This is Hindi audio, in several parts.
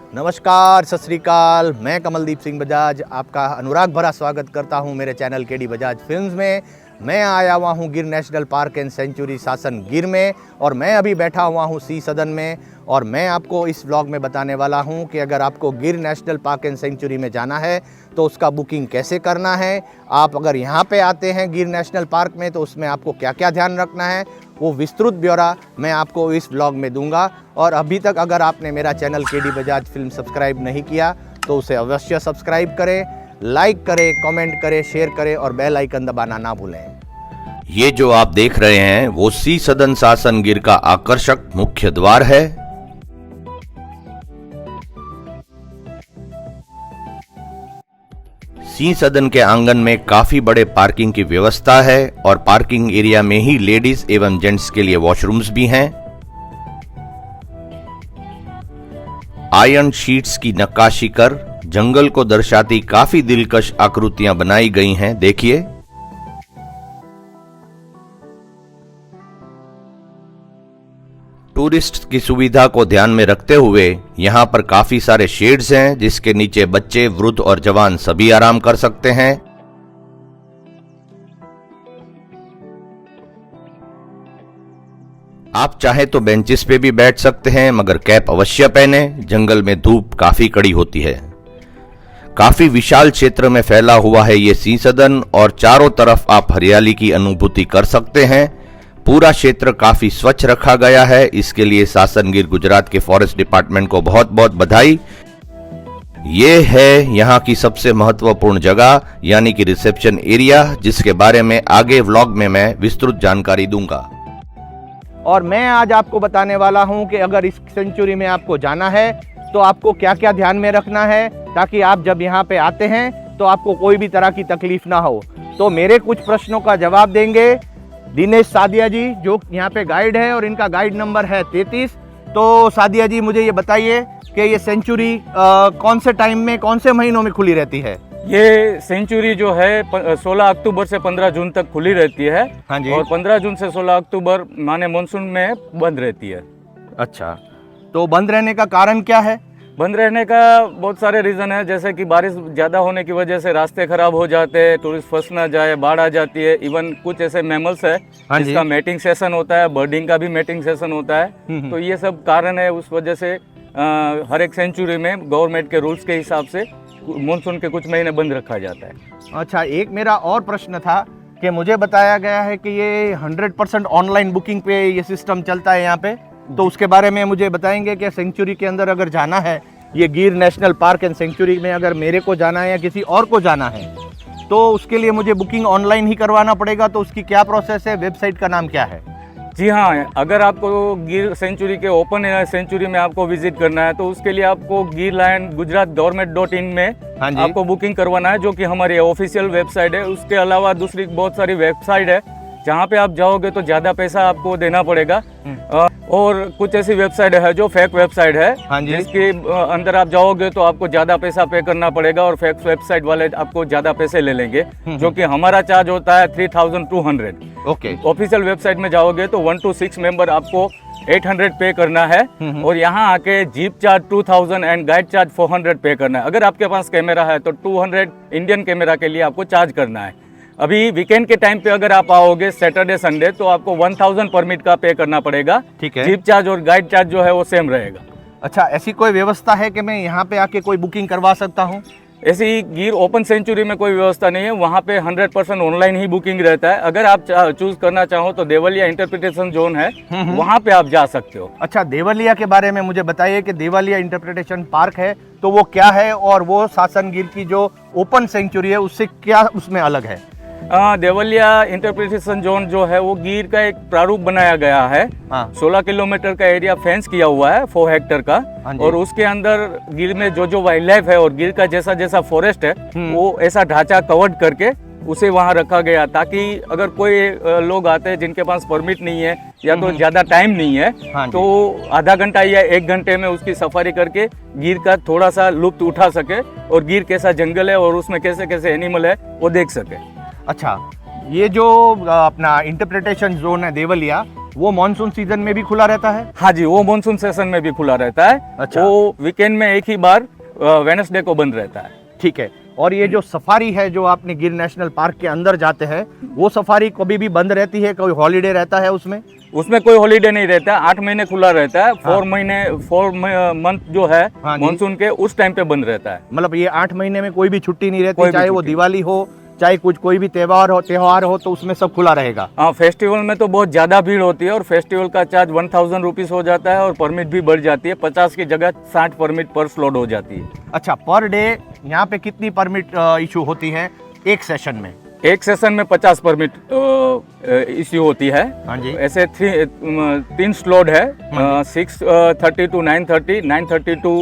नमस्कार, सत श्री अकाल। मैं कमलदीप सिंह बजाज आपका अनुराग भरा स्वागत करता हूं मेरे चैनल केडी बजाज फिल्म्स में। मैं आया हुआ हूं गिर national park and century Sasan Gir में और मैं अभी बैठा हुआ हूं सी सदन में। और मैं आपको इस व्लॉग में बताने वाला हूं कि अगर आपको गिर नेशनल पार्क एंड सेंचुरी में जाना है तो उसका बुकिंग कैसे करना है। आप अगर यहां पे आते हैं गिर नेशनल पार्क में तो उसमें आपको क्या क्या ध्यान रखना है, वो विस्तृत ब्यौरा मैं आपको इस व्लॉग में दूंगा। और अभी तक अगर आपने मेरा channel KD Bajaj film subscribe नहीं किया तो उसे अवश्य सब्सक्राइब करें, लाइक करें, कमेंट करें, शेयर करें और बेल आइकन दबाना ना भूलें। ये जो आप देख रहे हैं वो सी सदन सासन गिर का आकर्षक मुख्य द्वार है। सी सदन के आंगन में काफी बड़े पार्किंग की व्यवस्था है और पार्किंग एरिया में ही लेडीज एवं जेंट्स के लिए वॉशरूम्स भी हैं। आयरन शीट्स की नक्काशी कर जंगल को दर्शाती काफी दिलकश आकृतियां बनाई गई हैं, देखिए। टूरिस्ट की सुविधा को ध्यान में रखते हुए यहां पर काफी सारे शेड्स हैं जिसके नीचे बच्चे, वृद्ध और जवान सभी आराम कर सकते हैं। आप चाहे तो बेंचेस पे भी बैठ सकते हैं मगर कैप अवश्य पहने, जंगल में धूप काफी कड़ी होती है। काफी विशाल क्षेत्र में फैला हुआ है ये सी सदन और चारों तरफ आप हरियाली की अनुभूति कर सकते हैं। पूरा क्षेत्र काफी स्वच्छ रखा गया है, इसके लिए सासन गिर गुजरात के फॉरेस्ट डिपार्टमेंट को बहुत बहुत बधाई। ये है यहाँ की सबसे महत्वपूर्ण जगह यानी कि रिसेप्शन एरिया, जिसके बारे में आगे व्लॉग में मैं विस्तृत जानकारी दूंगा। और मैं आज आपको बताने वाला हूं कि अगर इस सेंचुरी में आपको जाना है तो आपको क्या क्या ध्यान में रखना है ताकि आप जब यहाँ पे आते हैं तो आपको कोई भी तरह की तकलीफ ना हो। तो मेरे कुछ प्रश्नों का जवाब देंगे दिनेश सादिया जी, जो यहाँ पे गाइड है और इनका गाइड नंबर है 33। तो सादिया जी मुझे ये बताइए कि ये सेंचुरी कौन से टाइम में, कौन से महीनों में खुली रहती है? ये सेंचुरी जो है 16 अक्टूबर से 15 जून तक खुली रहती है। हाँ जी। और 15 जून से 16 अक्टूबर माने मानसून में बंद रहती है। अच्छा, तो बंद रहने का कारण क्या है? बंद रहने का बहुत सारे रीज़न है, जैसे कि बारिश ज़्यादा होने की वजह से रास्ते खराब हो जाते हैं, टूरिस्ट फंस ना जाए, बाढ़ आ जाती है। इवन कुछ ऐसे मैमल्स है जिसका मेटिंग सेशन होता है, बर्डिंग का भी मेटिंग सेशन होता है। तो ये सब कारण है, उस वजह से हर एक सेंचुरी में गवर्नमेंट के रूल्स के हिसाब से मानसून के कुछ महीने बंद रखा जाता है। अच्छा, एक मेरा और प्रश्न था कि मुझे बताया गया है कि ये 100% ऑनलाइन बुकिंग पे ये सिस्टम चलता है यहाँ पे, तो उसके बारे में मुझे बताएंगे कि सेंचुरी के अंदर अगर जाना है, ये गिर नेशनल पार्क एंड सेंचुरी में अगर मेरे को जाना है या किसी और को जाना है तो उसके लिए मुझे बुकिंग ऑनलाइन ही करवाना पड़ेगा। तो उसकी क्या प्रोसेस है, वेबसाइट का नाम क्या है? जी हाँ, अगर आपको गिर सेंचुरी के ओपन सेंचुरी में आपको विजिट करना है तो उसके लिए आपको गिर लायन गुजरात गवर्नमेंट.in में आपको बुकिंग करवाना है, जो कि हमारी ऑफिशियल वेबसाइट है। उसके अलावा दूसरी बहुत सारी वेबसाइट है जहाँ पे आप जाओगे तो ज़्यादा पैसा आपको देना पड़ेगा। और कुछ ऐसी वेबसाइट है जो फेक वेबसाइट है, जिसके अंदर आप जाओगे तो आपको ज़्यादा पैसा पे करना पड़ेगा और फेक वेबसाइट वाले आपको ज़्यादा पैसे ले लेंगे, जो कि हमारा चार्ज होता है 3200। ओके। ऑफिशियल वेबसाइट में जाओगे तो 1 to 6 मेंबर आपको 800 पे करना है और यहाँ आके jeep charge 2000 and guide charge 400 पे करना है। अगर आपके पास कैमरा है तो 200 इंडियन कैमरा के लिए आपको चार्ज करना है। अभी वीकेंड के टाइम पे अगर आप आओगे सैटरडे संडे तो आपको 1000 परमिट का पे करना पड़ेगा। ठीक है। जीप चार्ज और गाइड चार्ज जो है वो सेम रहेगा। अच्छा, ऐसी कोई व्यवस्था है कि मैं यहाँ पे आके कोई बुकिंग करवा सकता हूँ? ऐसी गिर ओपन सेंचुरी में कोई व्यवस्था नहीं है, वहाँ पे 100% ऑनलाइन ही बुकिंग रहता है। अगर आप चूज करना चाहो तो देवलिया इंटरप्रिटेशन जोन है, वहाँ पे आप जा सकते हो। अच्छा, देवलिया के बारे में मुझे बताइए कि देवलिया इंटरप्रिटेशन पार्क है तो वो क्या है और वो सासन गिर की जो ओपन सेंचुरी है उससे क्या उसमें अलग है? देवलिया इंटरप्रिटेशन जोन जो है वो गिर का एक प्रारूप बनाया गया है। 16 किलोमीटर का एरिया फेंस किया हुआ है 4 हेक्टर का, और उसके अंदर गिर में जो वाइल्ड लाइफ है और गिर का जैसा जैसा फॉरेस्ट है वो ऐसा ढांचा कवर्ड करके उसे वहाँ रखा गया, ताकि अगर कोई लोग आते हैं जिनके पास परमिट नहीं है या तो ज्यादा टाइम नहीं है तो आधा घंटा या 1 घंटे में उसकी सफारी करके गिर का थोड़ा सा लुत्फ उठा सके और गिर कैसा जंगल है और उसमें कैसे कैसे एनिमल है वो देख सके। अच्छा, ये जो अपना इंटरप्रिटेशन जोन है देवलिया, वो मॉनसून सीजन में भी खुला रहता है? हाँ जी, वो मानसून सेशन में भी खुला रहता है। अच्छा। वो वीकेंड में एक ही बार वेडनेसडे को बंद रहता है। ठीक है। और ये जो सफारी है जो आपने गिर नेशनल पार्क के अंदर जाते हैं, वो सफारी कभी भी बंद रहती है? कोई हॉलीडे रहता है उसमें? उसमें कोई हॉलीडे नहीं रहता है, 8 महीने खुला रहता है। 4 मंथ जो है हाँ जी। मानसून के, उस टाइम पे बंद रहता है। मतलब ये 8 महीने में कोई भी छुट्टी नहीं कोई रहती, भी चाहे वो छुट्टी। दिवाली हो, चाहे कोई भी त्योहार हो तो उसमें सब खुला रहेगा? हाँ, फेस्टिवल में तो बहुत ज़्यादा भीड़ होती है और फेस्टिवल का चार्ज 1000 रुपीज़ हो जाता है और परमिट भी बढ़ जाती है। 50 की जगह 60 परमिट पर स्लॉट हो जाती है। अच्छा, पर डे यहाँ पे कितनी परमिट इशू होती है एक सेशन में? एक सेशन में 50 परमिट इश्यू होती है। हाँ जी। ऐसे 3 स्लॉट है, 6:30 to 9:30, 9:30 to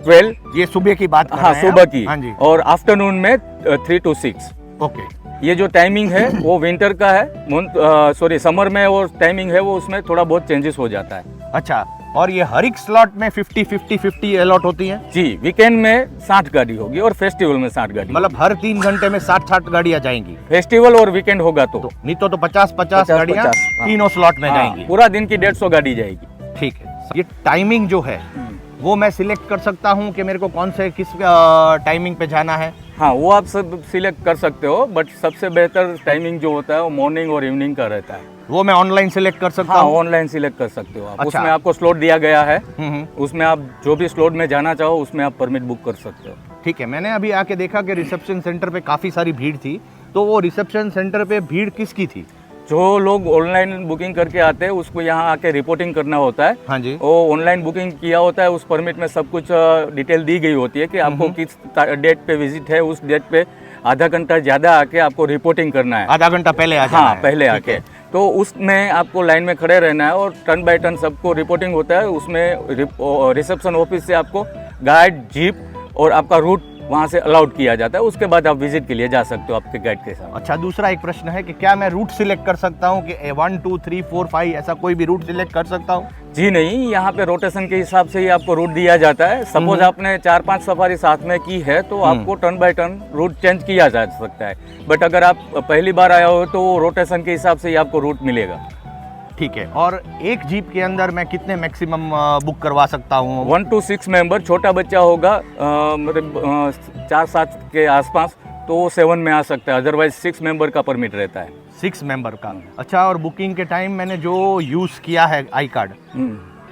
12। ये सुबह की बात कर हाँ, रहे हैं सुबह आप? की। हाँ जी। और आफ्टरनून में 3 to 6। ओके। ये जो टाइमिंग है वो विंटर का है। समर में वो टाइमिंग है वो उसमें थोड़ा बहुत चेंजेस हो जाता है। अच्छा, और ये हर एक स्लॉट में 50-50-50 अलॉट होती है? जी, वीकेंड में 60 गाड़ी होगी और फेस्टिवल में 60 गाड़ी। मतलब हर 3 घंटे में 60-60 गाड़ियाँ जाएंगी? फेस्टिवल और वीकेंड होगा तो नहीं तो 50-50 गाड़ियाँ 50, हाँ। तीनों स्लॉट में हाँ, जाएंगी? पूरा दिन की 150 गाड़ी जाएगी। ठीक है। ये टाइमिंग जो है वो मैं सिलेक्ट कर सकता हूँ कि मेरे को कौन से किस टाइमिंग पे जाना है? हाँ, वो आप सब सिलेक्ट कर सकते हो, बट सबसे बेहतर टाइमिंग जो होता है वो मॉर्निंग और इवनिंग का रहता है। वो मैं ऑनलाइन सिलेक्ट कर सकता हाँ, हूँ? ऑनलाइन सिलेक्ट कर सकते हो आप। अच्छा। उसमें आपको स्लॉट दिया गया है, हम्म। उसमें आप जो भी स्लॉट में जाना चाहो उसमें आप परमिट बुक कर सकते हो। ठीक है। मैंने अभी आके देखा कि रिसेप्शन सेंटर पे काफ़ी सारी भीड़ थी, तो वो रिसेप्शन सेंटर पे भीड़ किसकी थी? जो लोग ऑनलाइन बुकिंग करके आते हैं उसको यहाँ आके रिपोर्टिंग करना होता है। हाँ जी। वो ऑनलाइन बुकिंग किया होता है, उस परमिट में सब कुछ डिटेल दी गई होती है कि आपको किस डेट पे विजिट है, उस डेट पे आधा घंटा ज़्यादा आके आपको रिपोर्टिंग करना है। आधा घंटा पहले आ जाना हाँ, है? पहले ठीक आके। है। तो उसमें आपको लाइन में खड़े रहना है और टर्न बाय टर्न सबको रिपोर्टिंग होता है। उसमें रिसेप्शन ऑफिस से आपको गाइड, जीप और आपका रूट वहाँ से अलाउड किया जाता है। उसके बाद आप विजिट के लिए जा सकते हो आपके गाइड के साथ। अच्छा, दूसरा एक प्रश्न है कि क्या मैं रूट सिलेक्ट कर सकता हूँ कि 1 2 3 4 5 ऐसा कोई भी रूट सिलेक्ट कर सकता हूँ? जी नहीं, यहाँ पे रोटेशन के हिसाब से ही आपको रूट दिया जाता है। सपोज आपने 4-5 सफारी साथ में की है तो आपको turn by turn route change किया जा सकता है। बट अगर आप पहली बार आए हो तो रोटेशन के हिसाब से ही आपको रूट मिलेगा। ठीक है। और एक जीप के अंदर मैं कितने मैक्सिमम बुक करवा सकता हूँ? 1 to 6 मेंबर। छोटा बच्चा होगा मतलब 4-7 के आसपास तो वो 7 में आ सकता है, अदरवाइज 6 मेंबर का परमिट रहता है। 6 मेंबर का। अच्छा, और बुकिंग के टाइम मैंने जो यूज़ किया है आई कार्ड,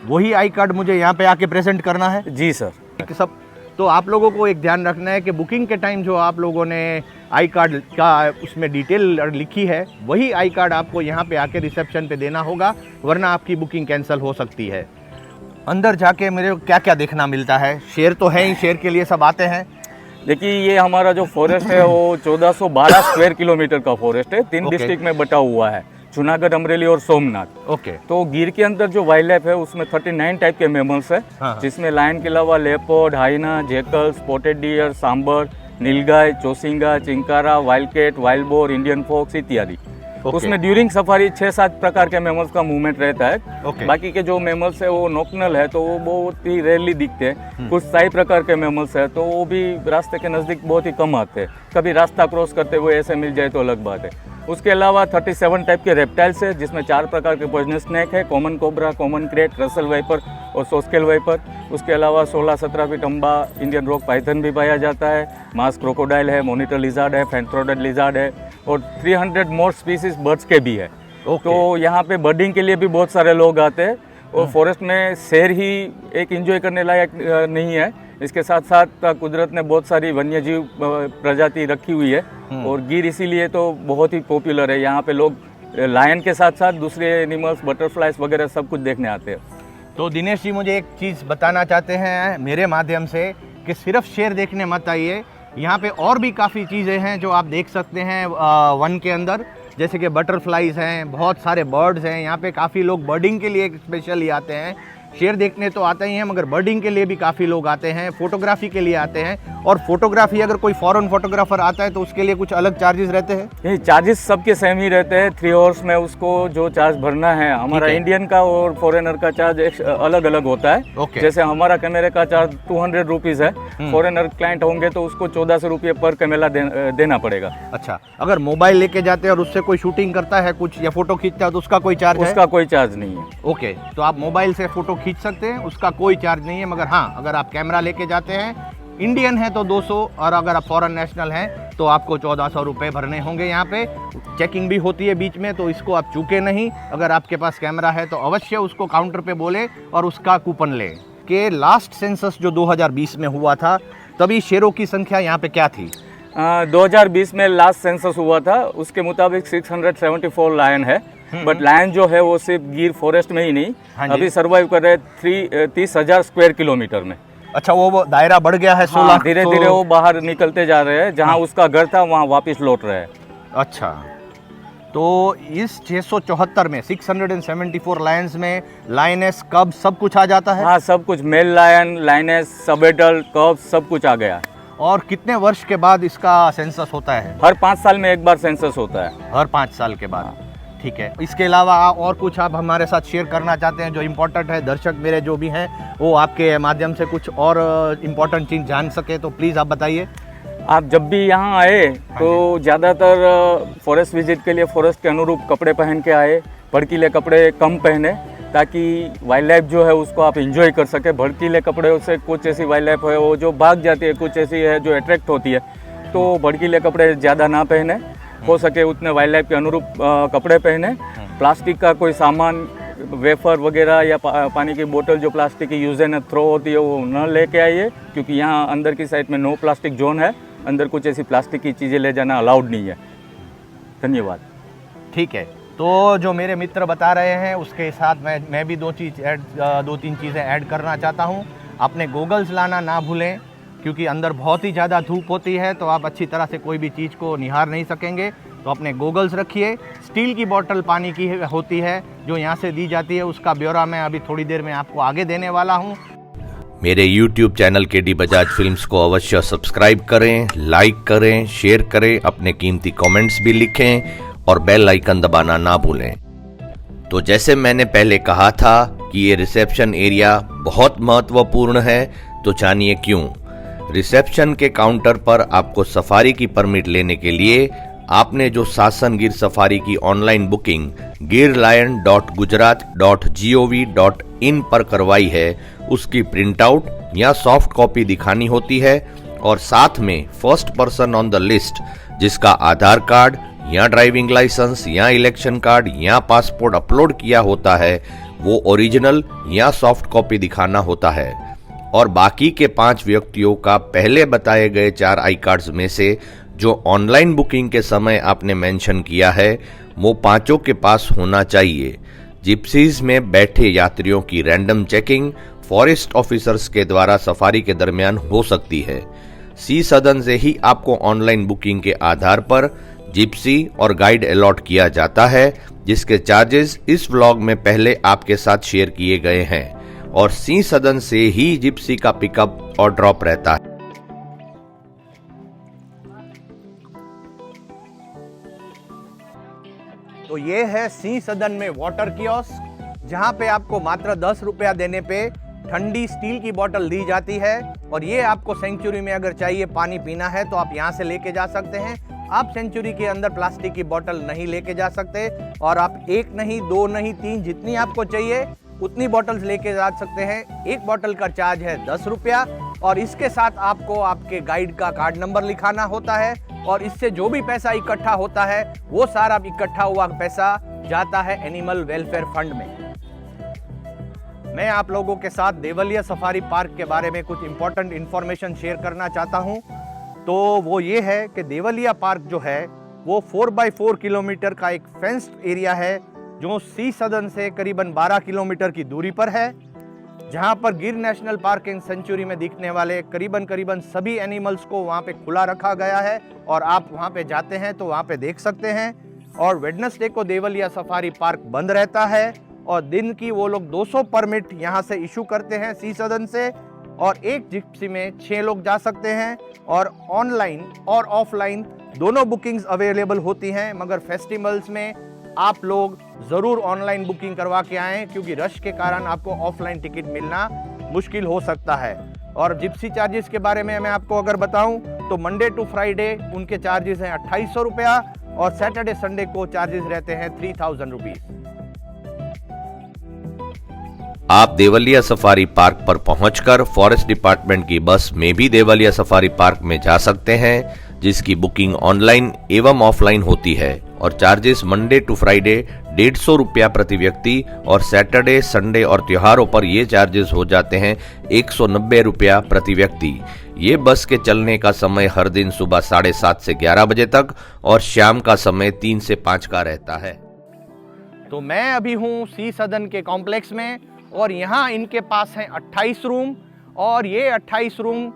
वही आई कार्ड मुझे यहाँ पे आके प्रेजेंट करना है? जी सर। सब। तो आप लोगों को एक ध्यान रखना है कि बुकिंग के टाइम जो आप लोगों ने आई कार्ड का उसमें डिटेल लिखी है, वही आई कार्ड आपको यहाँ पे आके रिसेप्शन पे देना होगा, वरना आपकी बुकिंग कैंसिल हो सकती है। अंदर जाके मेरे को क्या क्या देखना मिलता है? शेर तो है ही, शेर के लिए सब आते हैं। देखिए, ये हमारा जो फॉरेस्ट है वो 1412 स्क्वायर किलोमीटर का फॉरेस्ट है। 3 ओके। डिस्ट्रिक्ट में बटा हुआ है, जूनागढ़, अमरेली और सोमनाथ। ओके। तो गिर के अंदर जो वाइल्ड लाइफ है उसमें 39 टाइप के मैमल्स है, हाँ। जिसमें लायन के अलावा leopard, hyena, jackal, spotted deer, sambar, nilgai, chousingha, chinkara, wild cat, wild boar, Indian fox इत्यादि। ओके। उसमें ड्यूरिंग सफारी 6-7 प्रकार के मैमल्स का मूवमेंट रहता है। ओके। बाकी के जो मैमल्स है वो नॉक्टर्नल है तो वो बहुत ही रेयरली दिखते हैं। कुछ स्थायी प्रकार के मैमल्स है तो वो भी रास्ते के नज़दीक बहुत ही कम आते हैं। कभी रास्ता क्रॉस करते हुए ऐसे मिल जाए तो अलग बात है। उसके अलावा 37 टाइप के रेप्टाइल्स है, जिसमें 4 प्रकार के पॉइजनस स्नेक है, common cobra, common crate, Russell viper और सोस्केल वाइपर। उसके अलावा 16-17 फीट लंबा इंडियन रॉक पाइथन भी पाया जाता है, मास क्रोकोडाइल है, मॉनिटर लिजार्ड है, फैंथ्रोडेड लिजार्ड है और 300 मोर स्पीसीज बर्ड्स के भी है। ओके। तो यहाँ पे बर्डिंग के लिए भी बहुत सारे लोग आते हैं और फॉरेस्ट में शेर ही एक एंजॉय करने लायक नहीं है, इसके साथ साथ कुदरत ने बहुत सारी वन्यजीव प्रजाति रखी हुई है और गिर इसीलिए तो बहुत ही पॉपुलर है। यहाँ पे लोग लायन के साथ साथ दूसरे एनिमल्स, बटरफ्लाइज वगैरह सब कुछ देखने आते हैं। तो दिनेश जी, मुझे एक चीज़ बताना चाहते हैं मेरे माध्यम से कि सिर्फ शेर देखने मत आइए, यहाँ पे और भी काफ़ी चीज़ें हैं जो आप देख सकते हैं वन के अंदर, जैसे कि बटरफ्लाइज हैं, बहुत सारे बर्ड्स हैं। यहाँ पे काफ़ी लोग बर्डिंग के लिए स्पेशली आते हैं। शेर देखने तो आते ही हैं मगर बर्डिंग के लिए भी काफ़ी लोग आते हैं, फोटोग्राफी के लिए आते हैं और फोटोग्राफी अगर कोई फॉरेन फोटोग्राफर आता है तो उसके लिए कुछ अलग चार्जेस रहते हैं? ये चार्जेस सबके सेम ही रहते हैं। 3 आवर्स में उसको जो चार्ज भरना है, हमारा ठीक है। इंडियन का और फॉरेनर का चार्ज अलग अलग होता है। ओके। जैसे हमारा कैमरे का चार्ज 200 रुपीज़ है, फॉरेनर क्लाइंट होंगे तो उसको 1400 रुपये पर कैमरा देना पड़ेगा। अच्छा, अगर मोबाइल लेके जाते हैं और उससे कोई शूटिंग करता है कुछ या फोटो खींचता है तो उसका कोई चार्ज है? उसका कोई चार्ज नहीं है। ओके, तो आप मोबाइल से फोटो खींच सकते हैं, उसका कोई चार्ज नहीं है। मगर हाँ, अगर आप कैमरा लेके जाते हैं, इंडियन है तो 200, और अगर आप फॉरेन नेशनल हैं तो आपको 1400 रुपये भरने होंगे। यहाँ पे चेकिंग भी होती है बीच में, तो इसको आप चूके नहीं। अगर आपके पास कैमरा है तो अवश्य उसको काउंटर पे बोले और उसका कूपन ले। के लास्ट सेंसस जो 2020 में हुआ था, तभी शेरों की संख्या यहाँ पे क्या थी? 2020 में लास्ट सेंसस हुआ था, उसके मुताबिक 674 लायन है। बट लायन जो है वो सिर्फ गिर फॉरेस्ट में ही नहीं, हाँ जी। अभी सर्वाइव कर रहे हैं 30,000 स्क्वायर किलोमीटर में। अच्छा, वो दायरा बढ़ गया है 16? हाँ, धीरे धीरे वो बाहर निकलते जा रहे हैं, जहाँ उसका घर था वहाँ वापस लौट रहे हैं। अच्छा, तो इस 674 में 674 लायंस में लायनेस, कब सब कुछ आ जाता है? हाँ, सब कुछ, मेल लायन, लाइनेस, सब एडल्ट, कब, सब कुछ आ गया है। और कितने वर्ष के बाद इसका सेंसस होता है? हर 5 साल में एक बार सेंसस होता है। हर 5 साल के बाद। ठीक है, इसके अलावा और कुछ आप हमारे साथ शेयर करना चाहते हैं जो इम्पोर्टेंट है? दर्शक मेरे जो भी हैं वो आपके माध्यम से कुछ और इम्पोर्टेंट चीज़ जान सके तो प्लीज़ आप बताइए। आप जब भी यहाँ आए तो ज़्यादातर फॉरेस्ट विजिट के लिए फॉरेस्ट के अनुरूप कपड़े पहन के आए, भड़कीले कपड़े कम पहने, ताकि वाइल्ड लाइफ जो है उसको आप इंजॉय कर सके। भड़कीले कपड़े से कुछ ऐसी वाइल्ड लाइफ है वो जो भाग जाती है, कुछ ऐसी है जो अट्रैक्ट होती है, तो भड़कीले कपड़े ज़्यादा ना पहने, हो सके उतने वाइल्ड लाइफ के अनुरूप कपड़े पहने। प्लास्टिक का कोई सामान, वेफर वगैरह या पानी की बोतल जो प्लास्टिक की यूज एंड थ्रो होती है वो न लेके आइए, क्योंकि यहाँ अंदर की साइड में नो प्लास्टिक जोन है, अंदर कुछ ऐसी प्लास्टिक की चीज़ें ले जाना अलाउड नहीं है। धन्यवाद। ठीक है, तो जो मेरे मित्र बता रहे हैं उसके साथ मैं भी 2-3 चीज़ें ऐड करना चाहता हूँ। आपने गोगल्स लाना ना भूलें, क्योंकि अंदर बहुत ही ज़्यादा धूप होती है तो आप अच्छी तरह से कोई भी चीज़ को निहार नहीं सकेंगे, तो अपने गोगल्स रखिए। स्टील की बोतल पानी की होती है जो यहाँ से दी जाती है, उसका ब्यौरा मैं अभी थोड़ी देर में आपको आगे देने वाला हूँ। मेरे YouTube channel KD Bajaj films को अवश्य सब्सक्राइब करें, लाइक करें, शेयर करें, अपने कीमती कमेंट्स भी लिखें और बेल आइकन दबाना ना भूलें। तो जैसे मैंने पहले कहा था कि ये रिसेप्शन एरिया बहुत महत्वपूर्ण है, तो जानिए क्यों। रिसेप्शन के काउंटर पर आपको सफारी की परमिट लेने के लिए आपने जो सासन गिर सफारी की ऑनलाइन बुकिंग girlion.gujarat.gov.in पर करवाई है, उसकी प्रिंट आउट या सॉफ्ट कॉपी दिखानी होती है, और साथ में first person on the list जिसका आधार कार्ड या ड्राइविंग लाइसेंस या इलेक्शन कार्ड या पासपोर्ट अपलोड किया होता है, वो ओरिजिनल या सॉफ्ट कॉपी दिखाना होता है। और बाकी के 5 व्यक्तियों का पहले बताए गए 4 आई कार्ड्स में से जो ऑनलाइन बुकिंग के समय आपने मेंशन किया है, वो 5 के पास होना चाहिए। जिप्सीज में बैठे यात्रियों की रैंडम चेकिंग फॉरेस्ट ऑफिसर्स के द्वारा सफारी के दरमियान हो सकती है। सी सदन से ही आपको ऑनलाइन बुकिंग के आधार पर जिप्सी और गाइड अलॉट किया जाता है, जिसके चार्जेस इस व्लॉग में पहले आपके साथ शेयर किए गए हैं, और सी सदन से ही जिप्सी का पिकअप और ड्रॉप रहता है। तो ये है सी सदन में वाटर कियोस्क, जहाँ पे आपको मात्र 10 रुपया देने पे ठंडी स्टील की बोतल दी जाती है। और ये आपको सेंचुरी में अगर चाहिए पानी पीना है तो आप यहाँ से लेके जा सकते हैं। आप सेंचुरी के अंदर प्लास्टिक की बोतल नहीं लेके जा सकते, और आप 1 नहीं 2 नहीं 3 जितनी आपको चाहिए उतनी बोतल्स लेके जा सकते हैं। एक बोतल का चार्ज है 10 रुपया, और इसके साथ आपको आपके गाइड का कार्ड नंबर लिखाना होता है, और इससे जो भी पैसा इकट्ठा होता है वो सारा इकट्ठा हुआ पैसा जाता है एनिमल वेलफेयर फंड में। मैं आप लोगों के साथ देवलिया सफारी पार्क के बारे में कुछ इंपॉर्टेंट इंफॉर्मेशन शेयर करना चाहता हूं। तो वो ये है कि देवलिया पार्क जो है वो 4x4 किलोमीटर का एक फेंस्ड एरिया है, जो सी सदन से करीबन 12 किलोमीटर की दूरी पर है, जहां पर गिर नेशनल पार्क एंड सेंचुरी में दिखने वाले करीबन सभी एनिमल्स को वहां पे खुला रखा गया है, और आप वहां पे जाते हैं तो वहां पे देख सकते हैं। और वेडनेसडे को देवलिया सफारी पार्क बंद रहता है, और दिन की वो लोग 200 परमिट यहां से इशू करते हैं सी सदन से, और एक जिप्सी में 6 लोग जा सकते हैं और ऑनलाइन और ऑफलाइन दोनों बुकिंग्स अवेलेबल होती हैं, मगर फेस्टिवल्स में आप लोग ज़रूर ऑनलाइन बुकिंग करवा के आएँ क्योंकि रश के कारण आपको ऑफलाइन टिकट मिलना मुश्किल हो सकता है। और जिप्सी चार्जेस के बारे में मैं आपको अगर बताऊं तो मंडे टू फ्राइडे उनके चार्जेस हैं 2800 रुपया और सैटरडे संडे को चार्जेस रहते हैं 3000 रुपीज। आप देवलिया सफारी पार्क पर पहुंचकर फॉरेस्ट डिपार्टमेंट की बस में भी देवलिया सफारी पार्क में जा सकते हैं, जिसकी बुकिंग ऑनलाइन एवं ऑफलाइन होती है और चार्जेस मंडे टू फ्राइडे 150 रुपया प्रति व्यक्ति और सैटरडे संडे और त्योहारों पर ये चार्जेस हो जाते हैं 190 रुपया प्रति व्यक्ति। ये बस के चलने का समय हर दिन सुबह 7:30 से 11 बजे तक और शाम का समय 3 से 5 का रहता है। तो मैं अभी हूँ सी सदन के कॉम्प्लेक्स में और यहाँ इनके पास हैं 28 रूम और ये 28 रूम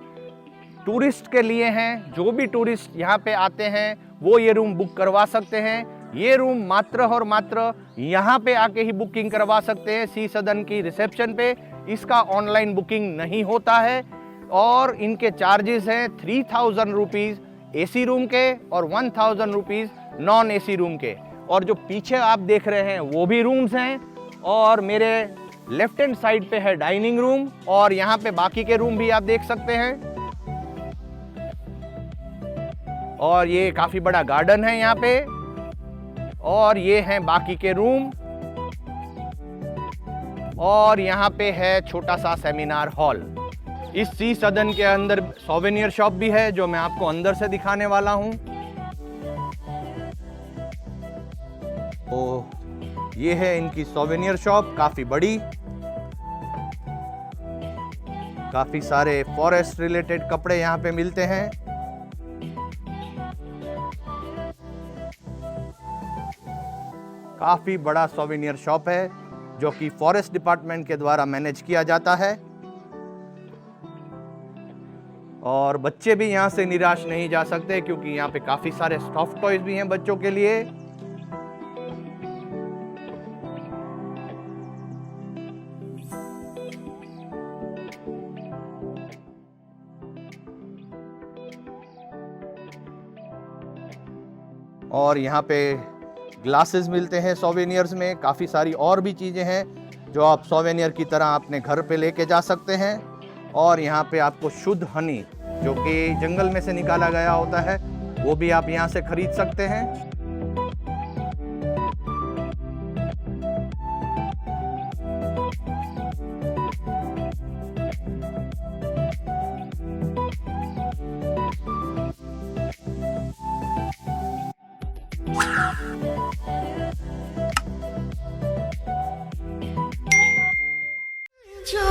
टूरिस्ट के लिए हैं। जो भी टूरिस्ट यहाँ पे आते हैं वो ये रूम बुक करवा सकते हैं। ये रूम मात्र और मात्र यहाँ पे आके ही बुकिंग करवा सकते हैं सी सदन की रिसेप्शन पे। इसका ऑनलाइन बुकिंग नहीं होता है और इनके चार्जेस हैं 3000 रुपीज़ AC रूम के और 1000 रुपीज़ नॉन AC रूम के। और जो पीछे आप देख रहे हैं वो भी रूम्स हैं और मेरे लेफ्ट हैंड साइड पे है डाइनिंग रूम और यहाँ पे बाकी के रूम भी आप देख सकते हैं। और ये काफी बड़ा गार्डन है यहाँ पे और ये हैं बाकी के रूम और यहाँ पे है छोटा सा सेमिनार हॉल। इस सी सदन के अंदर सोवेनियर शॉप भी है जो मैं आपको अंदर से दिखाने वाला हूँ। तो ये है इनकी सोवेनियर शॉप, काफी बड़ी, काफी सारे फॉरेस्ट रिलेटेड कपड़े यहाँ पे मिलते हैं। काफी बड़ा सोवेनियर शॉप है जो कि फॉरेस्ट डिपार्टमेंट के द्वारा मैनेज किया जाता है और बच्चे भी यहाँ से निराश नहीं जा सकते क्योंकि यहाँ पे काफी सारे सॉफ्ट टॉयज भी हैं बच्चों के लिए। और यहाँ पे ग्लासेस मिलते हैं सोवेनियर्स में, काफ़ी सारी और भी चीज़ें हैं जो आप सोवेनियर की तरह अपने घर पे लेके जा सकते हैं। और यहाँ पे आपको शुद्ध हनी जो कि जंगल में से निकाला गया होता है वो भी आप यहाँ से खरीद सकते हैं। जो